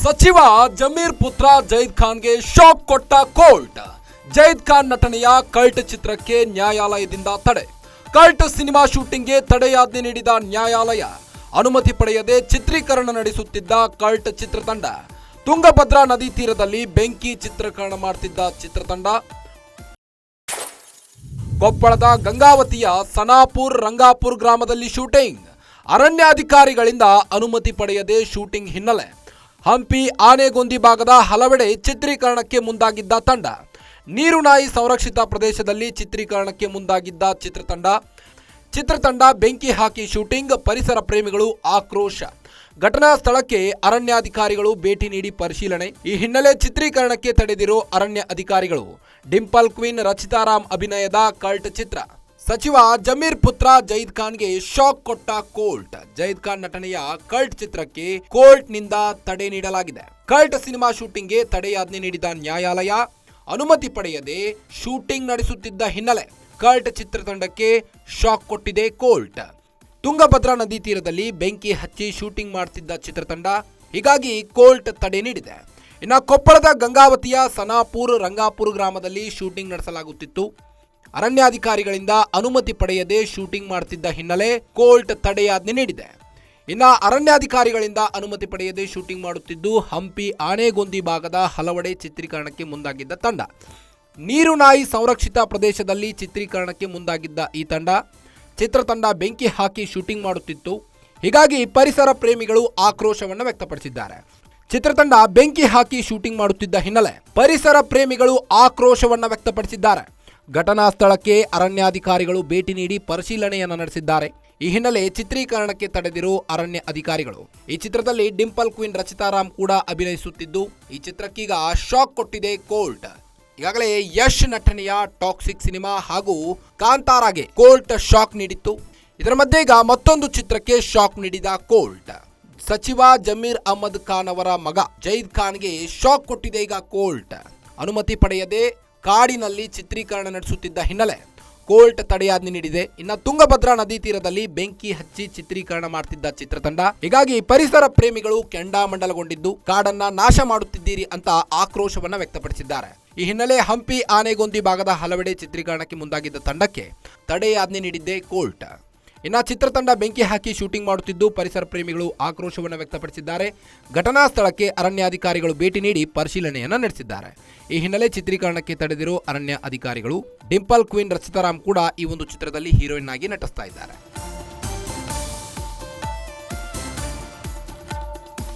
ಸಚಿವ ಜಮೀರ್ ಪುತ್ರ ಜೈದ್ ಖಾನ್ಗೆ ಶಾಕ್ ಕೊಟ್ಟ ಕೋರ್ಟ್. ಜೈದ್ ಖಾನ್ ನಟನೆಯ ಕಲ್ಟ್ ಚಿತ್ರಕ್ಕೆ ನ್ಯಾಯಾಲಯದಿಂದ ತಡೆ. ಕಲ್ಟ್ ಸಿನಿಮಾ ಶೂಟಿಂಗ್ಗೆ ತಡೆಯಾಜ್ಞೆ ನೀಡಿದ ನ್ಯಾಯಾಲಯ. ಅನುಮತಿ ಪಡೆಯದೆ ಚಿತ್ರೀಕರಣ ನಡೆಸುತ್ತಿದ್ದ ಕಲ್ಟ್ ಚಿತ್ರತಂಡ. ತುಂಗಭದ್ರಾ ನದಿ ತೀರದಲ್ಲಿ ಬೆಂಕಿ ಚಿತ್ರೀಕರಣ ಮಾಡುತ್ತಿದ್ದ ಚಿತ್ರತಂಡ. ಕೊಪ್ಪಳದ ಗಂಗಾವತಿಯ ಸನಾಪುರ್ ರಂಗಾಪುರ್ ಗ್ರಾಮದಲ್ಲಿ ಶೂಟಿಂಗ್. ಅರಣ್ಯಾಧಿಕಾರಿಗಳಿಂದ ಅನುಮತಿ ಪಡೆಯದೆ ಶೂಟಿಂಗ್ ಹಿನ್ನೆಲೆ. ಹಂಪಿ ಆನೆಗೊಂದಿ ಭಾಗದ ಹಲವೆಡೆ ಚಿತ್ರೀಕರಣಕ್ಕೆ ಮುಂದಾಗಿದ್ದ ತಂಡ. ನೀರುನಾಯಿ ಸಂರಕ್ಷಿತ ಪ್ರದೇಶದಲ್ಲಿ ಚಿತ್ರೀಕರಣಕ್ಕೆ ಮುಂದಾಗಿದ್ದ ಚಿತ್ರತಂಡ ಬೆಂಕಿ ಹಾಕಿ ಶೂಟಿಂಗ್. ಪರಿಸರ ಪ್ರೇಮಿಗಳು ಆಕ್ರೋಶ. ಘಟನಾ ಸ್ಥಳಕ್ಕೆ ಅರಣ್ಯಾಧಿಕಾರಿಗಳು ಭೇಟಿ ನೀಡಿ ಪರಿಶೀಲನೆ. ಈ ಹಿನ್ನೆಲೆ ಚಿತ್ರೀಕರಣಕ್ಕೆ ತಡೆದಿರೋ ಅರಣ್ಯ ಅಧಿಕಾರಿಗಳು. ಡಿಂಪಲ್ ಕ್ವೀನ್ ರಚಿತಾರಾಮ್ ಅಭಿನಯದ ಕಲ್ಟ್ ಚಿತ್ರ. ಸಚಿವ ಜಮೀರ್ ಪುತ್ರ ಜೈದ್ ಖಾನ್ಗೆ ಶಾಕ್ ಕೊಟ್ಟ ಕೋರ್ಟ್. ಜೈದ್ ಖಾನ್ ನಟನೆಯ ಕಲ್ಟ್ ಚಿತ್ರಕ್ಕೆ ಕೋರ್ಟ್ನಿಂದ ತಡೆ ನೀಡಲಾಗಿದೆ. ಕಲ್ಟ್ ಸಿನಿಮಾ ಶೂಟಿಂಗ್ಗೆ ತಡೆಯಾಜ್ಞೆ ನೀಡಿದ ನ್ಯಾಯಾಲಯ. ಅನುಮತಿ ಪಡೆಯದೆ ಶೂಟಿಂಗ್ ನಡೆಸುತ್ತಿದ್ದ ಹಿನ್ನೆಲೆ ಕಲ್ಟ್ ಚಿತ್ರತಂಡಕ್ಕೆ ಶಾಕ್ ಕೊಟ್ಟಿದೆ ಕೋರ್ಟ್. ತುಂಗಭದ್ರಾ ನದಿ ತೀರದಲ್ಲಿ ಬೆಂಕಿ ಹಚ್ಚಿ ಶೂಟಿಂಗ್ ಮಾಡುತ್ತಿದ್ದ ಚಿತ್ರತಂಡ. ಹೀಗಾಗಿ ಕೋರ್ಟ್ ತಡೆ ನೀಡಿದೆ. ಇನ್ನು ಕೊಪ್ಪಳದ ಗಂಗಾವತಿಯ ಸನಾಪುರ್ ರಂಗಾಪುರ್ ಗ್ರಾಮದಲ್ಲಿ ಶೂಟಿಂಗ್ ನಡೆಸಲಾಗುತ್ತಿತ್ತು. ಅರಣ್ಯಾಧಿಕಾರಿಗಳಿಂದ ಅನುಮತಿ ಪಡೆಯದೆ ಶೂಟಿಂಗ್ ಮಾಡುತ್ತಿದ್ದ ಹಿನ್ನೆಲೆ ಕೋರ್ಟ್ ತಡೆಯಾಜ್ಞೆ ನೀಡಿದೆ. ಇನ್ನು ಅರಣ್ಯಾಧಿಕಾರಿಗಳಿಂದ ಅನುಮತಿ ಪಡೆಯದೆ ಶೂಟಿಂಗ್ ಮಾಡುತ್ತಿದ್ದು ಹಂಪಿ ಆನೆಗೊಂದಿ ಭಾಗದ ಹಲವೆಡೆ ಚಿತ್ರೀಕರಣಕ್ಕೆ ಮುಂದಾಗಿದ್ದ ತಂಡ. ನೀರುನಾಯಿ ಸಂರಕ್ಷಿತ ಪ್ರದೇಶದಲ್ಲಿ ಚಿತ್ರೀಕರಣಕ್ಕೆ ಮುಂದಾಗಿದ್ದ ಈ ಚಿತ್ರತಂಡ ಬೆಂಕಿ ಹಾಕಿ ಶೂಟಿಂಗ್ ಮಾಡುತ್ತಿತ್ತು. ಹೀಗಾಗಿ ಪರಿಸರ ಪ್ರೇಮಿಗಳು ಆಕ್ರೋಶವನ್ನು ವ್ಯಕ್ತಪಡಿಸಿದ್ದಾರೆ. ಚಿತ್ರತಂಡ ಬೆಂಕಿ ಹಾಕಿ ಶೂಟಿಂಗ್ ಮಾಡುತ್ತಿದ್ದ ಹಿನ್ನೆಲೆ ಪರಿಸರ ಪ್ರೇಮಿಗಳು ಆಕ್ರೋಶವನ್ನು ವ್ಯಕ್ತಪಡಿಸಿದ್ದಾರೆ. ಘಟನಾ ಸ್ಥಳಕ್ಕೆ ಅರಣ್ಯಾಧಿಕಾರಿಗಳು ಭೇಟಿ ನೀಡಿ ಪರಿಶೀಲನೆಯನ್ನು ನಡೆಸಿದ್ದಾರೆ. ಈ ಹಿನ್ನೆಲೆ ಚಿತ್ರೀಕರಣಕ್ಕೆ ತಡೆದಿರೋ ಅರಣ್ಯ ಅಧಿಕಾರಿಗಳು. ಈ ಚಿತ್ರದಲ್ಲಿ ಡಿಂಪಲ್ ಕ್ವೀನ್ ರಚಿತಾರಾಮ್ ಕೂಡ ಅಭಿನಯಿಸುತ್ತಿದ್ದು, ಈ ಚಿತ್ರಕ್ಕೀಗ ಶಾಕ್ ಕೊಟ್ಟಿದೆ ಕೋರ್ಟ್. ಈಗಾಗಲೇ ಯಶ್ ನಟನೆಯ ಟಾಕ್ಸಿಕ್ ಸಿನಿಮಾ ಹಾಗೂ ಕಾಂತಾರಾಗೆ ಕೋರ್ಟ್ ಶಾಕ್ ನೀಡಿತ್ತು. ಇದರ ಮಧ್ಯೆ ಈಗ ಮತ್ತೊಂದು ಚಿತ್ರಕ್ಕೆ ಶಾಕ್ ನೀಡಿದ ಕೋರ್ಟ್. ಸಚಿವ ಜಮೀರ್ ಅಹ್ಮದ್ ಖಾನ್ ಅವರ ಮಗ ಜೈದ್ ಖಾನ್ಗೆ ಶಾಕ್ ಕೊಟ್ಟಿದೆ ಈಗ ಕೋರ್ಟ್. ಅನುಮತಿ ಪಡೆಯದೆ ಕಾಡಿನಲ್ಲಿ ಚಿತ್ರೀಕರಣ ನಡೆಸುತ್ತಿದ್ದ ಹಿನ್ನೆಲೆ ಕೋರ್ಟ್ ತಡೆಯಾಜ್ಞೆ ನೀಡಿದೆ. ಇನ್ನು ತುಂಗಭದ್ರಾ ನದಿ ತೀರದಲ್ಲಿ ಬೆಂಕಿ ಹಚ್ಚಿ ಚಿತ್ರೀಕರಣ ಮಾಡುತ್ತಿದ್ದ ಚಿತ್ರತಂಡ. ಹೀಗಾಗಿ ಪರಿಸರ ಪ್ರೇಮಿಗಳು ಕೆಂಡಾಮಂಡಲಗೊಂಡಿದ್ದು ಕಾಡನ್ನ ನಾಶ ಮಾಡುತ್ತಿದ್ದೀರಿ ಅಂತ ಆಕ್ರೋಶವನ್ನ ವ್ಯಕ್ತಪಡಿಸಿದ್ದಾರೆ. ಈ ಹಿನ್ನೆಲೆ ಹಂಪಿ ಆನೆಗೊಂದಿ ಭಾಗದ ಹಲವೆಡೆ ಚಿತ್ರೀಕರಣಕ್ಕೆ ಮುಂದಾಗಿದ್ದ ತಂಡಕ್ಕೆ ತಡೆಯಾಜ್ಞೆ ನೀಡಿದ್ದೆ ಕೋರ್ಟ್. ಇನ್ನು ಚಿತ್ರತಂಡ ಬೆಂಕಿ ಹಾಕಿ ಶೂಟಿಂಗ್ ಮಾಡುತ್ತಿದ್ದು ಪರಿಸರ ಪ್ರೇಮಿಗಳು ಆಕ್ರೋಶವನ್ನು ವ್ಯಕ್ತಪಡಿಸಿದ್ದಾರೆ. ಘಟನಾ ಸ್ಥಳಕ್ಕೆ ಅರಣ್ಯಾಧಿಕಾರಿಗಳು ಭೇಟಿ ನೀಡಿ ಪರಿಶೀಲನೆಯನ್ನು ನಡೆಸಿದ್ದಾರೆ. ಈ ಹಿನ್ನೆಲೆ ಚಿತ್ರೀಕರಣಕ್ಕೆ ತಡೆದಿರೋ ಅರಣ್ಯ ಅಧಿಕಾರಿಗಳು. ಡಿಂಪಲ್ ಕ್ವೀನ್ ರಚಿತಾರಾಮ್ ಕೂಡ ಈ ಒಂದು ಚಿತ್ರದಲ್ಲಿ ಹೀರೋಯಿನ್ ಆಗಿ ನಟಿಸ್ತಾ ಇದ್ದಾರೆ.